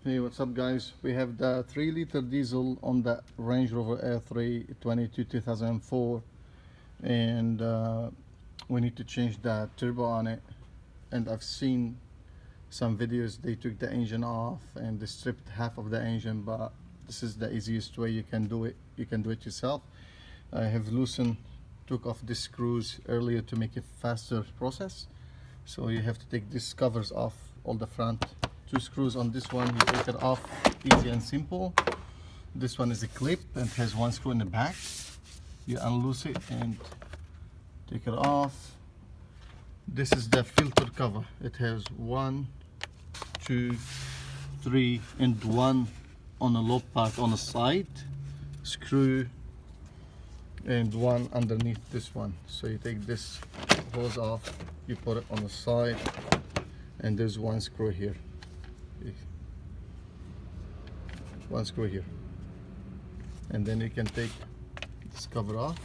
Hey, what's up guys? We have the 3-liter diesel on the Range Rover L322 2004, and we need to change the turbo on it. And I've seen some videos they took the engine off and they stripped half of the engine, but this is the easiest way you can do it. You can do it yourself. I have took off these screws earlier to make it faster process. So you have to take these covers off, all the front 2 screws on this one. You take it off, easy and simple. This one is a clip and has 1 screw in the back. You unloose it and take it off. This is the filter cover. It has 1, 2, 3 and 1 on the low part on the side screw, and 1 underneath this one. So you take this hose off, you put it on the side, and there's 1 screw here. 1 screw here, and then you can take this cover off.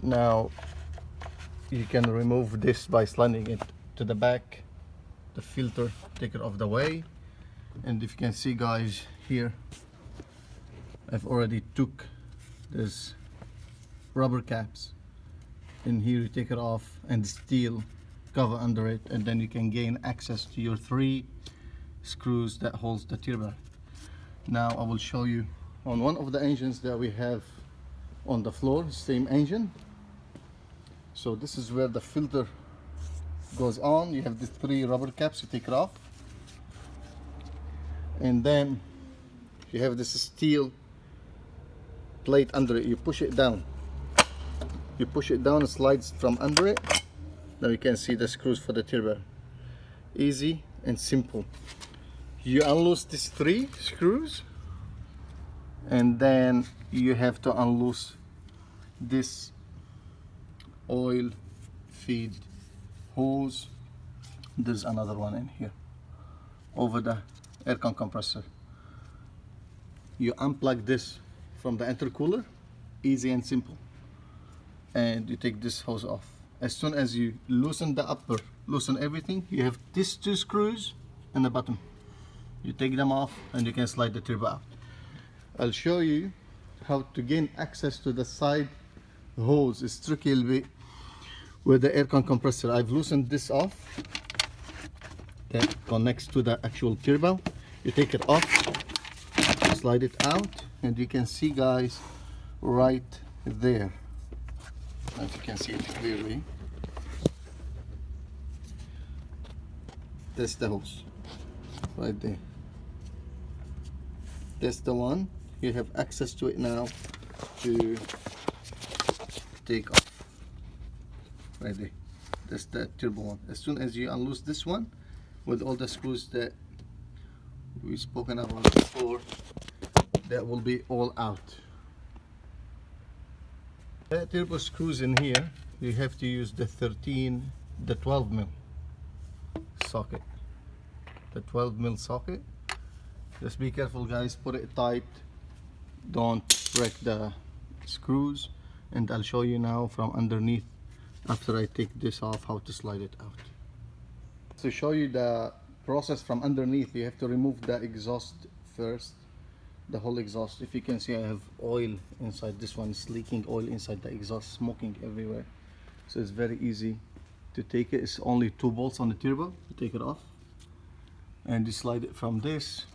Now you can remove this by sliding it to the back, the filter, take it off the way. And if you can see guys, here I've already took this rubber caps. In here you take it off and steel cover under it, and then you can gain access to your 3 screws that holds the turbo. Now I will show you on one of the engines that we have on the floor, same engine. So this is where the filter goes on. You have these 3 rubber caps, you take it off, and then you have this steel plate under it. You push it down, it slides from under it. Now you can see the screws for the turbo. Easy and simple. You unloose these 3 screws, and then you have to unloose this oil feed hose. There's another one in here over the aircon compressor. You unplug this from the intercooler, easy and simple, and you take this hose off. As soon as you loosen the upper, loosen everything, you have these 2 screws in the bottom. You take them off and you can slide the turbo out. I'll show you how to gain access to the side hose. It's tricky a little bit with the aircon compressor. I've loosened this off that connects to the actual turbo. You take it off, slide it out, and you can see guys right there. If you can see it clearly, that's the hose right there. That's the one. You have access to it now to take off right there. That's the turbo one. As soon as you unloose this one with all the screws that we've spoken about before, that will be all out. The turbo screws in here, you have to use the 12 mil socket. The 12 mil socket. Just be careful guys, put it tight, don't break the screws. And I'll show you now from underneath, after I take this off, how to slide it out. To show you the process from underneath, you have to remove the exhaust first. The whole exhaust. If you can see, I have oil inside. This one is leaking oil inside the exhaust, smoking everywhere. So it's very easy to take it. It's only 2 bolts on the turbo. You take it off and you slide it from this.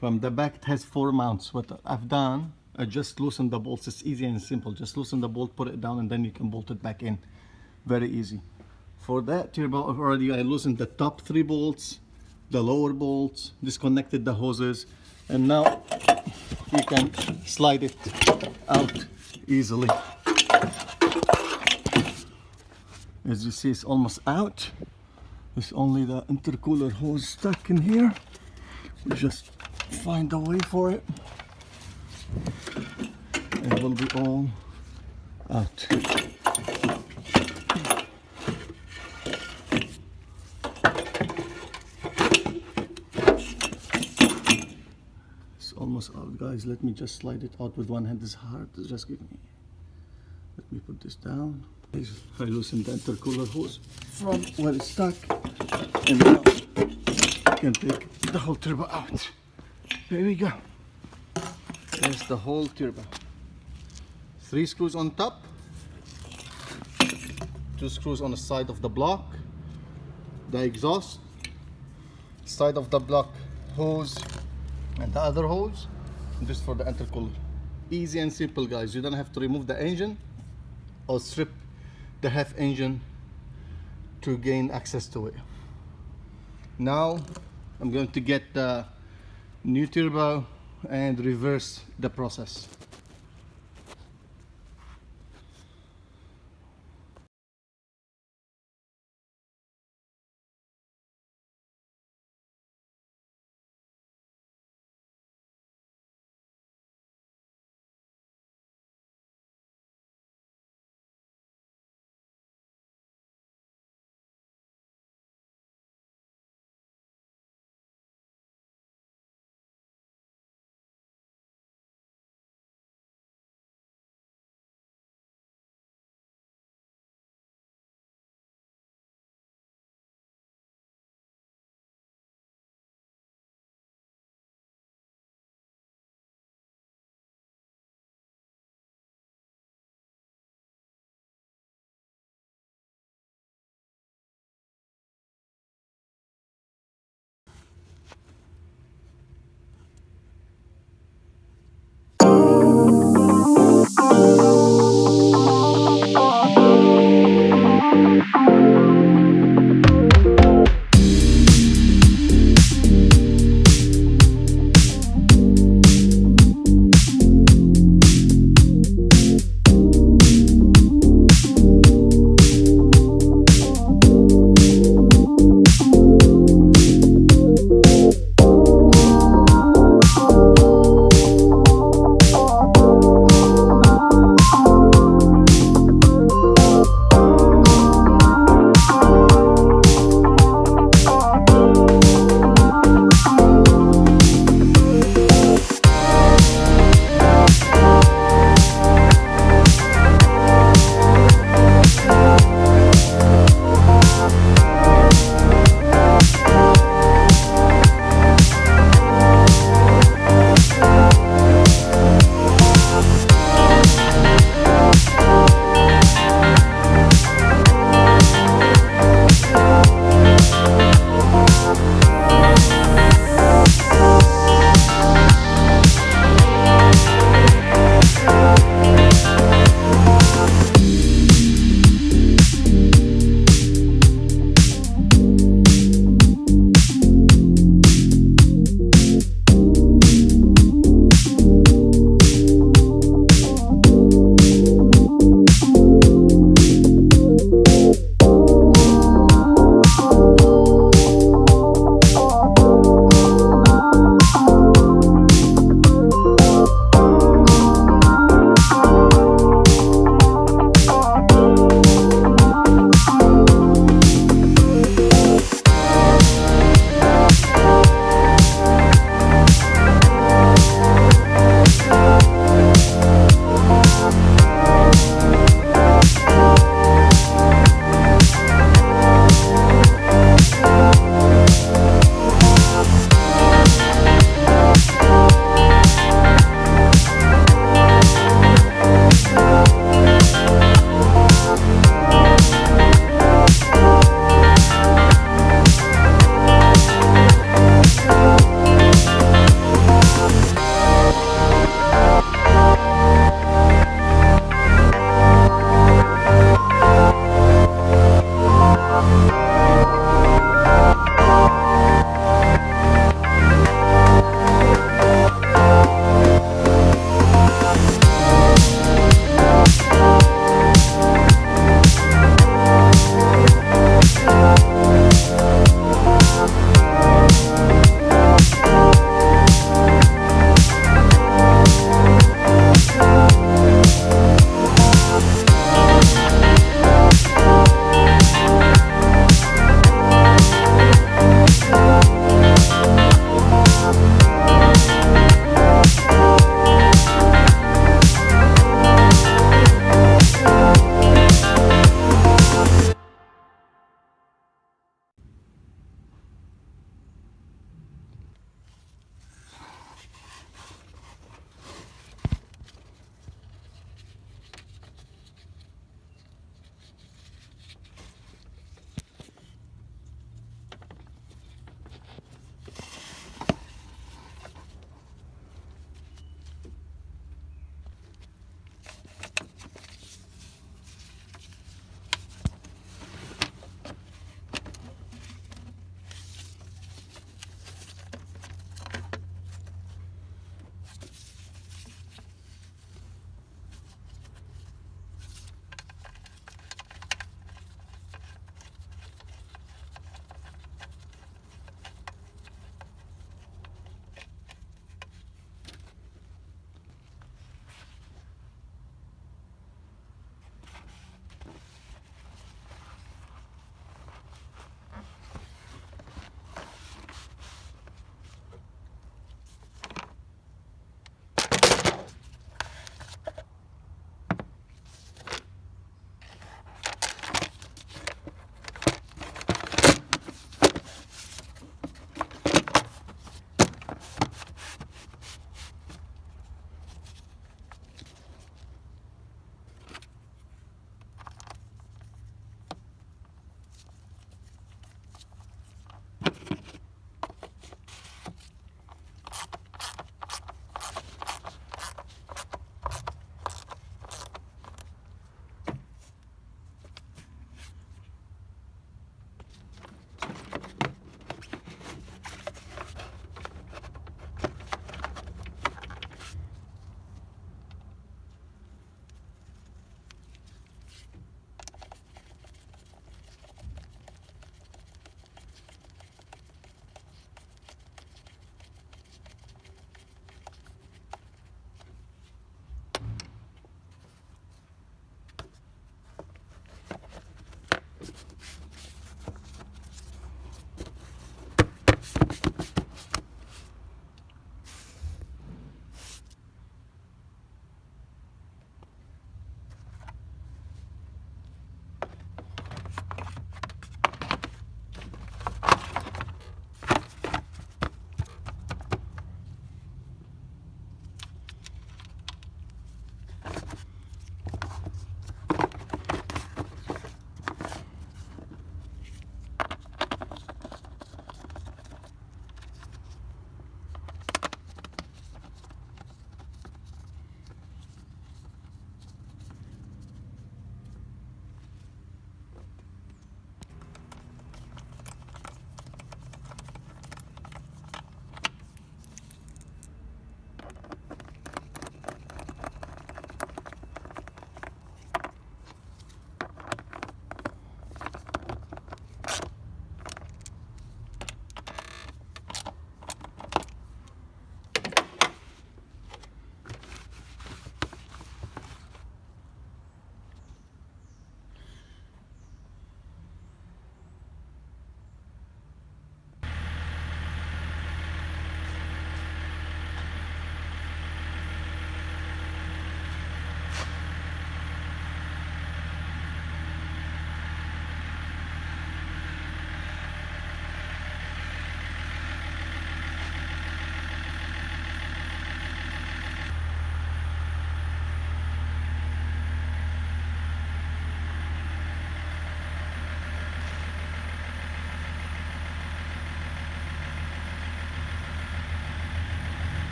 From the back it has 4 mounts. What I've done, I just loosened the bolts. It's easy and simple. Just loosen the bolt, put it down, and then you can bolt it back in. Very easy. For that turbo already, I loosened the top 3 bolts, the lower bolts, disconnected the hoses, and now you can slide it out easily. As you see, it's almost out. There's only the intercooler hose stuck in here. We just find a way for it. It will be all out. Almost out guys. Let me just slide it out with one hand. It's hard. Just give me We put this down. I loosen the intercooler hose from where it's stuck, and now I can take the whole turbo out. There we go. There's the whole turbo. 3 screws on top, 2 screws on the side of the block, the exhaust, side of the block hose, and the other hose. This for the intercooler. Easy and simple, guys. You don't have to remove the engine or strip the half engine to gain access to it. Now I'm going to get the new turbo and reverse the process.